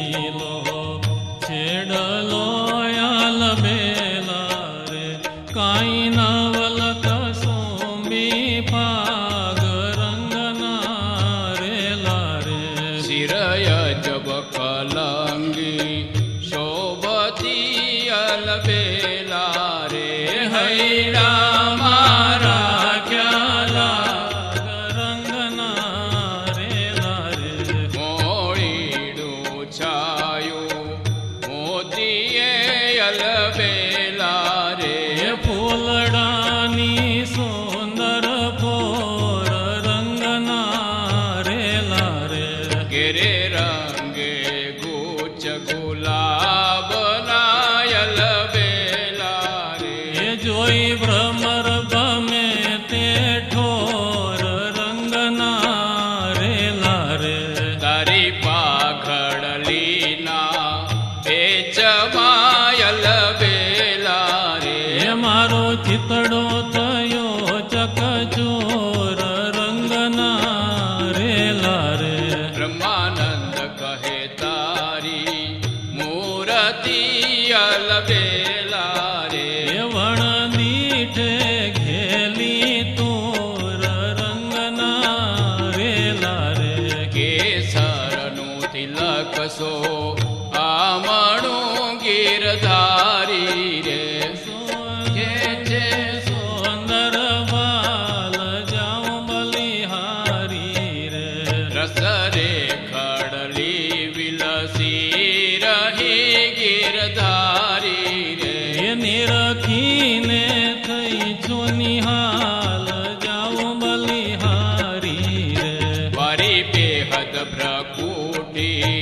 લીલો છેડલો આલબેલા રે કાંઈ નવલક સોંબી પાગ રંગના રેલા રે શિરય જબ કલંગી શોભતી અલબેલા રે હૈડા મારા ખ્યાલા રંગના રેલા રે મોડીડું છાયું મોતીએ અલબેલા રે ફૂલડાની સુંદર પોર રંગના રેલા રે ઘેરે રંગે ગુચ્છ ગુલાબના અલબેલા રે એ જોઈ ભ્રમર ભમે તે ઠોર રંગના રેલા રે તારી પાઘડલીના પેચમાં અલબેલા રે એ મારો ચિતડો થયો ચકચોર રંગના રેલા રે બ્રહ્માનંદ કહે તારી મૂર્તિ અલબેલા રે એ વણ દીઠે ઘેલી તોર રંગના રેલા રે કેસરનું તિલક સો આમણું ગીરધારી રે કે છે સુંદર બાલ જાઉં બલિહારી રે રસ રે ખડલી વિલસી રહી ગીરધારી રે એ નિરખીને થઈ છું નિહાલ જાઉં બલિહારી રે વારી બેહદ ભ્રકુટી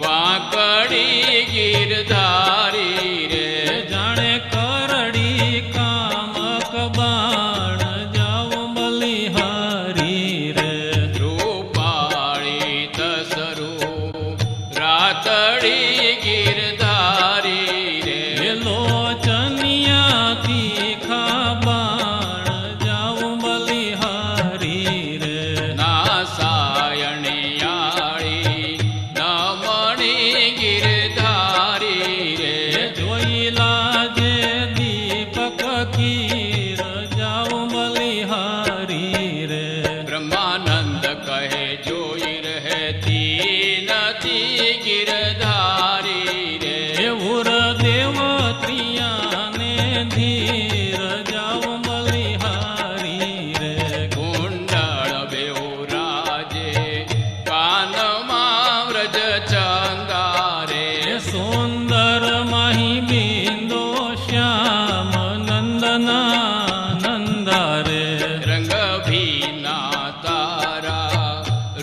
વાંકડી ગીરધારી રે જાણે કરડી કામક બાણ જાઉં બલિહારી રે રૂપાળી તસરુ રાતડી ગીરધારી રે એ લોચનિયાથી ખાબાણ જાઉં બલિહારી રે નાસાયણિયાળી નમણી ગીરધારી રે જોઈ લાજે દીપક કીર જાઉં બલિહારી રે બ્રહ્માનંદ કહે જોઈ રહેતી નથી ગીરધારી રે એવું દેવત્રિયાને ધીર જાઉં બલિહારી રે કુંડળ બેઉ રાજે કાનમાં વ્રજ ચંદારે એ સુંદર માહી બિંદો શ્યામ નંદના નંદારે રંગ ભીના તારા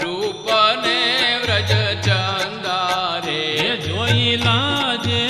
રૂપને વ્રજ ચંદારે એ જોઈ લાજે